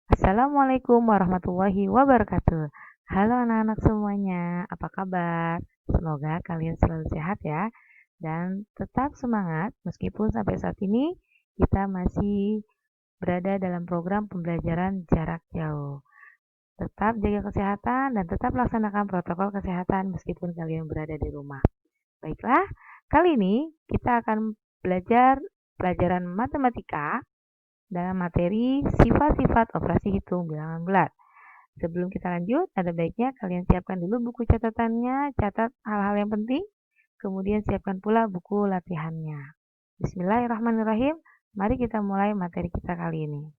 Assalamualaikum warahmatullahi wabarakatuh. Halo anak-anak semuanya, apa kabar? Semoga kalian selalu sehat ya, dan tetap semangat meskipun sampai saat ini kita masih berada dalam program pembelajaran jarak jauh. Tetap jaga kesehatan dan tetap laksanakan protokol kesehatan meskipun kalian berada di rumah. Baiklah, kali ini kita akan belajar pelajaran matematika dalam materi sifat-sifat operasi hitung bilangan bulat. Sebelum kita lanjut, ada baiknya kalian siapkan dulu buku catatannya, catat hal-hal yang penting, kemudian siapkan pula buku latihannya. Bismillahirrahmanirrahim, mari kita mulai materi kita kali ini.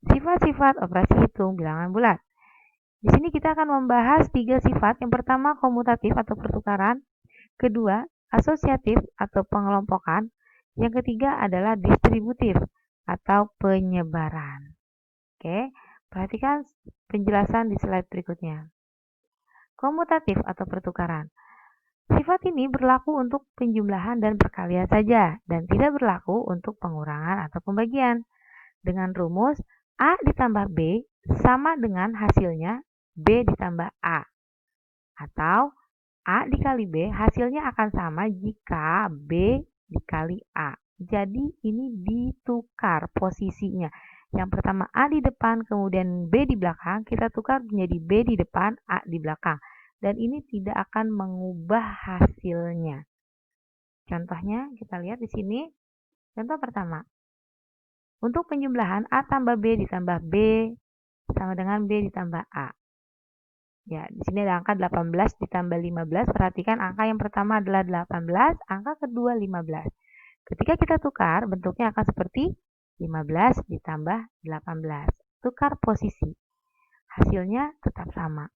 Sifat-sifat operasi hitung bilangan bulat. Di sini kita akan membahas 3 sifat. Yang pertama komutatif atau pertukaran, kedua asosiatif atau pengelompokan, yang ketiga adalah distributif atau penyebaran. Oke, perhatikan penjelasan di slide berikutnya. Komutatif atau pertukaran. Sifat ini berlaku untuk penjumlahan dan perkalian saja dan tidak berlaku untuk pengurangan atau pembagian. Dengan rumus A ditambah B sama dengan hasilnya B ditambah A. Atau A dikali B hasilnya akan sama jika B dikali A. Jadi ini ditukar posisinya. Yang pertama A di depan, kemudian B di belakang, kita tukar menjadi B di depan, A di belakang. Dan ini tidak akan mengubah hasilnya. Contohnya kita lihat di sini. Contoh pertama. Untuk penjumlahan A tambah B ditambah B sama dengan B ditambah A. Ya, di sini ada angka 18 ditambah 15. Perhatikan angka yang pertama adalah 18, angka kedua 15. Ketika kita tukar, bentuknya akan seperti 15 ditambah 18. Tukar posisi. Hasilnya tetap sama.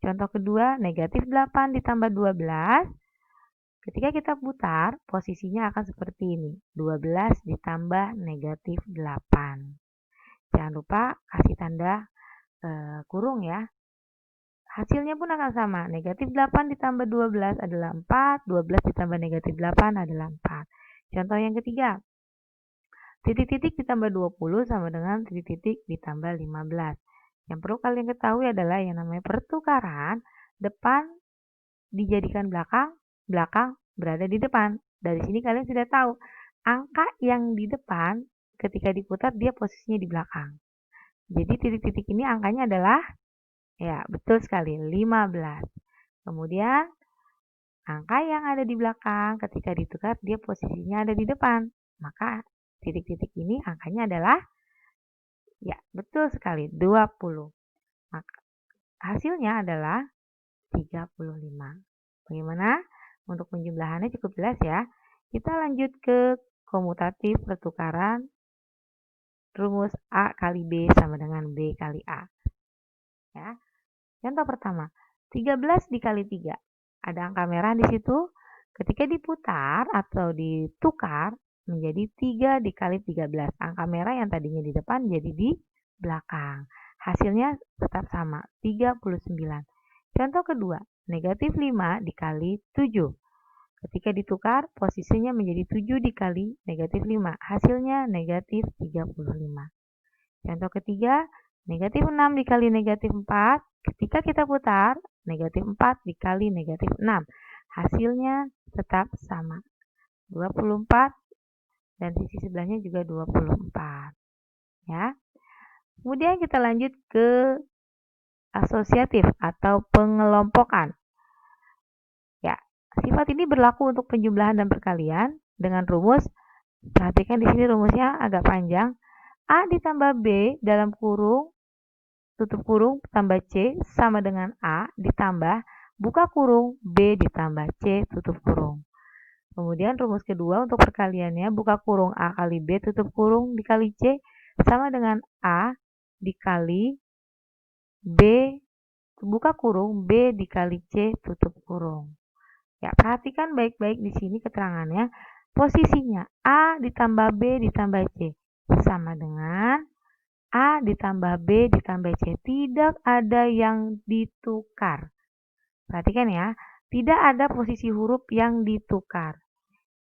Contoh kedua, negatif 8 ditambah 12. Ketika kita putar, posisinya akan seperti ini. 12 ditambah negatif 8. Jangan lupa kasih tanda kurung ya. Hasilnya pun akan sama. Negatif 8 ditambah 12 adalah 4. 12 ditambah negatif 8 adalah 4. Contoh yang ketiga. Titik-titik ditambah 20 sama dengan titik-titik ditambah 15. Yang perlu kalian ketahui adalah yang namanya pertukaran. Depan dijadikan belakang, belakang berada di depan. Dari sini kalian sudah tahu. Angka yang di depan ketika diputar dia posisinya di belakang. Jadi titik-titik ini angkanya adalah ya, betul sekali, 15. Kemudian, angka yang ada di belakang ketika ditukar, dia posisinya ada di depan. Maka, titik-titik ini angkanya adalah, ya, betul sekali, 20. Maka, hasilnya adalah 35. Bagaimana? Untuk penjumlahannya cukup jelas ya. Kita lanjut ke komutatif pertukaran. Rumus A kali B sama dengan B kali A. Ya. Contoh pertama, 13 dikali 3. Ada angka merah di situ. Ketika diputar atau ditukar menjadi 3 dikali 13. Angka merah yang tadinya di depan jadi di belakang. Hasilnya tetap sama, 39. Contoh kedua, negatif 5 dikali 7. Ketika ditukar, posisinya menjadi 7 dikali negatif 5. Hasilnya negatif 35. Contoh ketiga, negatif 6 dikali negatif 4. Ketika kita putar, negatif 4 dikali negatif 6. Hasilnya tetap sama. 24 dan sisi sebelahnya juga 24. Ya. Kemudian kita lanjut ke asosiatif atau pengelompokan. Ya, sifat ini berlaku untuk penjumlahan dan perkalian dengan rumus. Perhatikan di sini rumusnya agak panjang. A ditambah B dalam kurung tutup kurung tambah C sama dengan A ditambah buka kurung B ditambah C tutup kurung. Kemudian rumus kedua untuk perkaliannya buka kurung A kali B tutup kurung dikali C sama dengan A dikali B buka kurung B dikali C tutup kurung. Ya, perhatikan baik-baik di sini keterangannya. Posisinya A ditambah B ditambah C sama dengan A ditambah B ditambah C. Tidak ada yang ditukar. Perhatikan ya, tidak ada posisi huruf yang ditukar.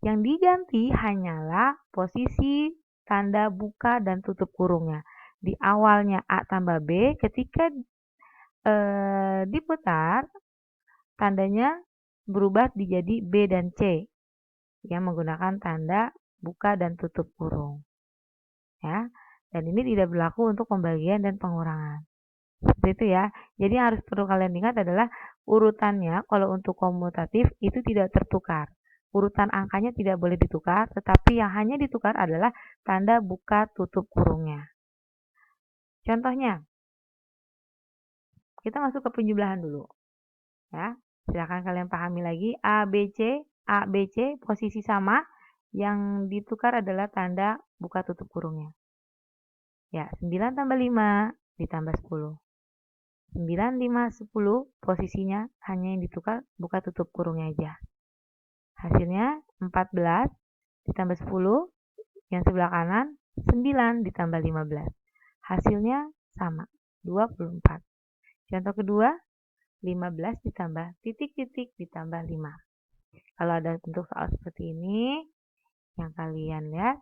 Yang diganti hanyalah posisi tanda buka dan tutup kurungnya. di awalnya A tambah B, ketika diputar, tandanya berubah menjadi B dan C yang menggunakan tanda buka dan tutup kurung. Ya, dan ini tidak berlaku untuk pembagian dan pengurangan. Seperti itu ya. Jadi yang harus perlu kalian ingat adalah urutannya kalau untuk komutatif itu tidak tertukar. Urutan angkanya tidak boleh ditukar, tetapi yang hanya ditukar adalah tanda buka tutup kurungnya. Contohnya, kita masuk ke penjumlahan dulu. Ya, silakan kalian pahami lagi A, B, C posisi sama, yang ditukar adalah tanda buka tutup kurungnya. Ya, 9 tambah 5 ditambah 10. 9, 5, 10 posisinya hanya yang ditukar buka tutup kurungnya aja. Hasilnya 14 ditambah 10, yang sebelah kanan 9 ditambah 15. Hasilnya sama, 24. Contoh kedua, 15 ditambah titik-titik ditambah 5. Kalau ada bentuk soal seperti ini, yang kalian lihat,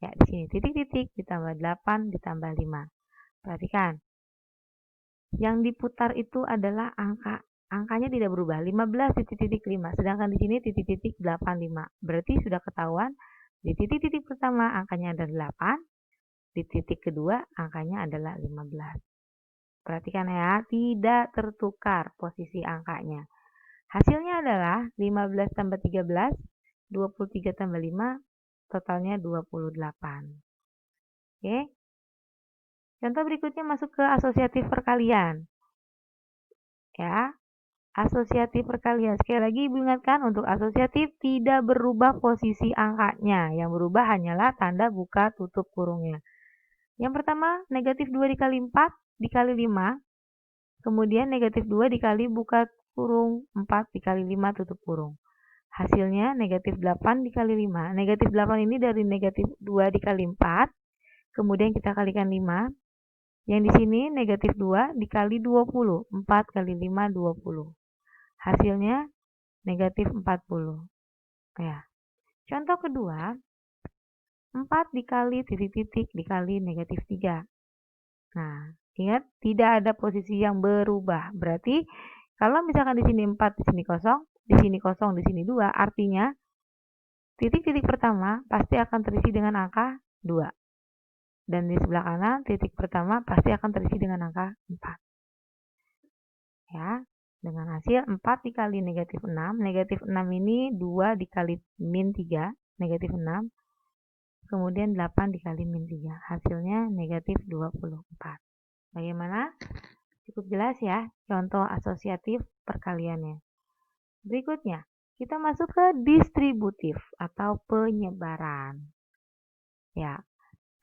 ya di sini titik-titik ditambah 8 ditambah 5. Perhatikan, yang diputar itu adalah angkanya tidak berubah, 15 titik-titik 5, sedangkan di sini titik-titik 85. Berarti sudah ketahuan di titik-titik pertama angkanya ada 8, di titik kedua angkanya adalah 15. Perhatikan ya, tidak tertukar posisi angkanya. Hasilnya adalah 15 tambah 13, 23 tambah 5, totalnya 28. Oke. Contoh berikutnya masuk ke asosiatif perkalian. Ya, asosiatif perkalian. Sekali lagi Ibu ingatkan, untuk asosiatif tidak berubah posisi angkanya. Yang berubah hanyalah tanda buka tutup kurungnya. Yang pertama, negatif 2 dikali 4 dikali 5. Kemudian negatif 2 dikali buka kurung 4 dikali 5 tutup kurung. Hasilnya negatif 8 dikali 5. Negatif 8 ini dari negatif 2 dikali 4. Kemudian kita kalikan 5. Yang di sini negatif 2 dikali 20. 4 kali 5, 20. Hasilnya negatif 40. Ya. Contoh kedua, 4 dikali titik-titik dikali negatif 3. Nah, ingat tidak ada posisi yang berubah. Berarti kalau misalkan di sini 4, di sini kosong, di sini kosong, di sini 2, artinya titik-titik pertama pasti akan terisi dengan angka 2. Dan di sebelah kanan titik pertama pasti akan terisi dengan angka 4. Ya, dengan hasil 4 dikali negatif 6. Negatif 6 ini 2 dikali min 3, negatif 6. Kemudian 8 dikali min 3. Hasilnya negatif 24. Bagaimana? Cukup jelas ya contoh asosiatif perkaliannya. Berikutnya, kita masuk ke distributif atau penyebaran. Ya,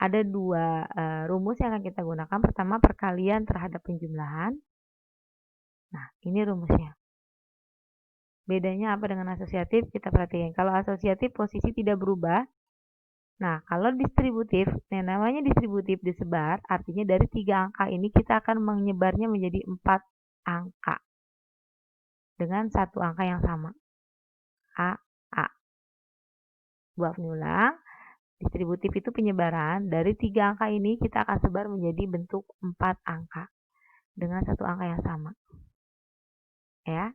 ada dua rumus yang akan kita gunakan. Pertama, perkalian terhadap penjumlahan. Nah, ini rumusnya. Bedanya apa dengan asosiatif? Kita perhatikan. Kalau asosiatif posisi tidak berubah. Nah, kalau distributif, yang namanya distributif disebar, artinya dari 3 angka ini kita akan menyebarnya menjadi 4 angka. Dengan satu angka yang sama. A. Buat ulang. Distributif itu penyebaran, dari 3 angka ini kita akan sebar menjadi bentuk 4 angka dengan satu angka yang sama. Ya.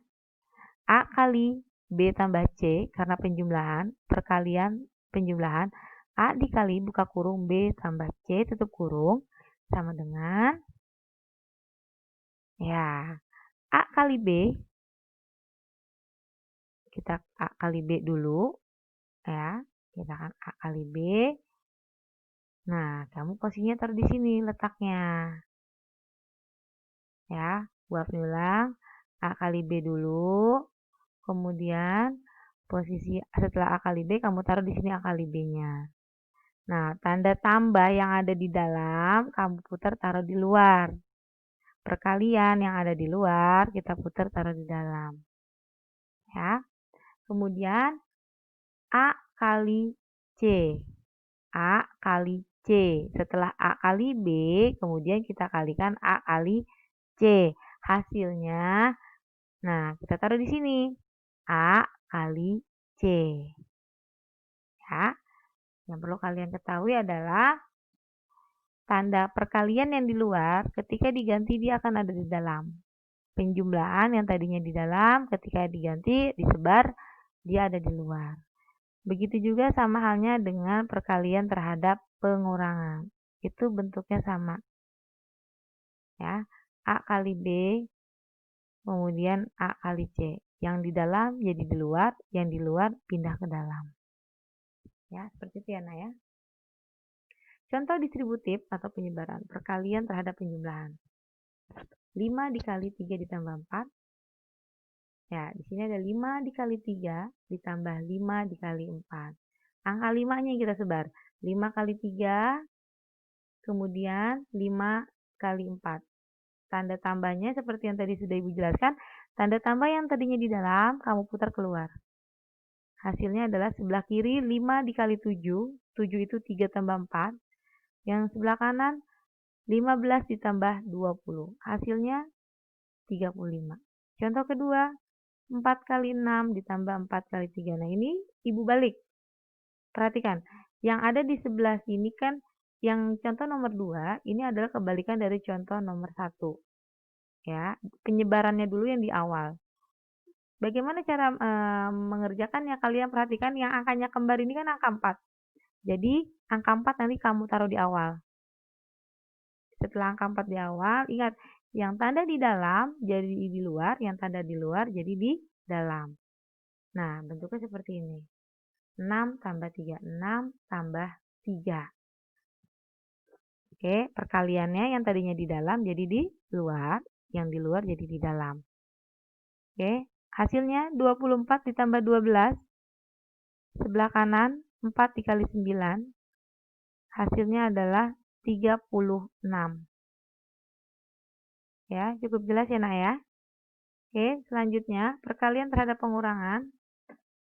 A kali B tambah C karena penjumlahan, perkalian penjumlahan, A dikali buka kurung B tambah C tutup kurung sama dengan, ya, A kali B, kita A kali B dulu, ya, kita akan A kali B. Nah, kamu posisinya taruh di sini letaknya. Ya, buat ulang, A kali B dulu. Kemudian posisi setelah A kali B kamu taruh di sini A kali B-nya. Nah, tanda tambah yang ada di dalam kamu putar taruh di luar. Perkalian yang ada di luar kita putar taruh di dalam. Ya. Kemudian A kali C. A kali C. Setelah A kali B, kemudian kita kalikan A kali C. Hasilnya, nah kita taruh di sini. A kali C. Ya. Yang perlu kalian ketahui adalah tanda perkalian yang di luar, ketika diganti dia akan ada di dalam. Penjumlahan yang tadinya di dalam, ketika diganti, disebar, dia ada di luar. Begitu juga sama halnya dengan perkalian terhadap pengurangan. Itu bentuknya sama. Ya, A kali B, kemudian A kali C. Yang di dalam jadi di luar, yang di luar pindah ke dalam. Ya, seperti itu ya, Nak ya. Contoh distributif atau penyebaran, perkalian terhadap penjumlahan. 5 dikali 3 ditambah 4. Ya, di sini ada 5 dikali 3 ditambah 5 dikali 4. Angka 5-nya kita sebar. 5 kali 3, kemudian 5 kali 4. Tanda tambahnya seperti yang tadi sudah Ibu jelaskan, tanda tambah yang tadinya di dalam, kamu putar keluar. Hasilnya adalah sebelah kiri 5 dikali 7, 7 itu 3 tambah 4. Yang sebelah kanan 15 ditambah 20. Hasilnya 35. Contoh kedua, 4 kali 6 ditambah 4 kali 3. Nah ini Ibu balik. Perhatikan, yang ada di sebelah sini kan, yang contoh nomor 2, ini adalah kebalikan dari contoh nomor 1. Ya, penyebarannya dulu yang di awal. Bagaimana cara mengerjakannya? Kalian perhatikan yang angkanya kembar ini kan angka 4. Jadi, angka 4 nanti kamu taruh di awal. Setelah angka 4 di awal, ingat, yang tanda di dalam jadi di luar, yang tanda di luar jadi di dalam. Nah, bentuknya seperti ini. 6 tambah 3, 6 tambah 3. Oke, perkaliannya yang tadinya di dalam jadi di luar, yang di luar jadi di dalam. Oke, hasilnya 24 ditambah 12. Sebelah kanan 4 dikali 9. Hasilnya adalah 36. Ya, cukup jelas ya, Nak ya? Oke, selanjutnya perkalian terhadap pengurangan.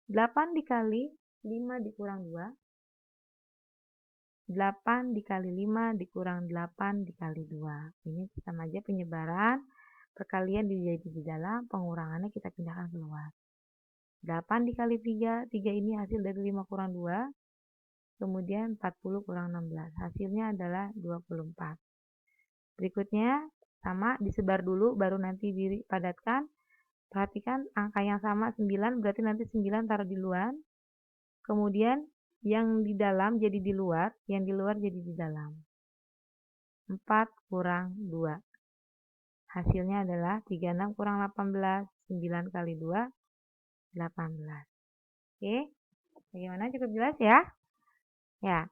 8 dikali 5 dikurang 2. 8 dikali 5 dikurang 8 dikali 2. Ini sama aja penyebaran. Perkalian jadi di dalam, pengurangannya kita pindahkan keluar. 8 dikali 3, 3 ini hasil dari 5 kurang 2. Kemudian 40 kurang 16. Hasilnya adalah 24. Berikutnya, sama, disebar dulu, baru nanti dipadatkan. Perhatikan angka yang sama 9, berarti nanti 9 taruh di luar. Kemudian yang di dalam jadi di luar, yang di luar jadi di dalam. 4 kurang 2. Hasilnya adalah 36 kurang 18, 9 kali 2, 18. Oke, bagaimana, cukup jelas ya? Ya,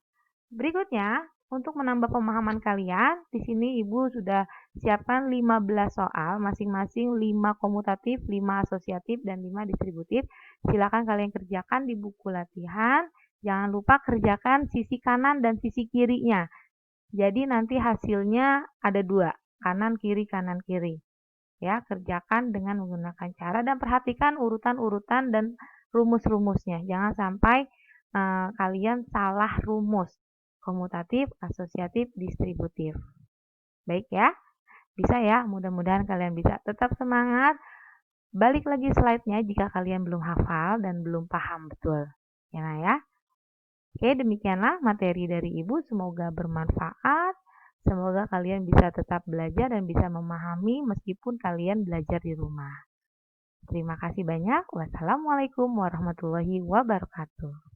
berikutnya untuk menambah pemahaman kalian, di sini Ibu sudah siapkan 15 soal, masing-masing 5 komutatif, 5 asosiatif, dan 5 distributif. Silakan kalian kerjakan di buku latihan. Jangan lupa kerjakan sisi kanan dan sisi kirinya. Jadi nanti hasilnya ada 2, kanan kiri kanan kiri. Ya, kerjakan dengan menggunakan cara dan perhatikan urutan-urutan dan rumus-rumusnya. Jangan sampai kalian salah rumus. Komutatif, asosiatif, distributif. Baik ya, bisa ya, mudah-mudahan kalian bisa. Tetap semangat. Balik lagi slide-nya jika kalian belum hafal dan belum paham betul. Ya, nah ya. Oke, demikianlah materi dari Ibu. Semoga bermanfaat. Semoga kalian bisa tetap belajar dan bisa memahami meskipun kalian belajar di rumah. Terima kasih banyak. Wassalamualaikum warahmatullahi wabarakatuh.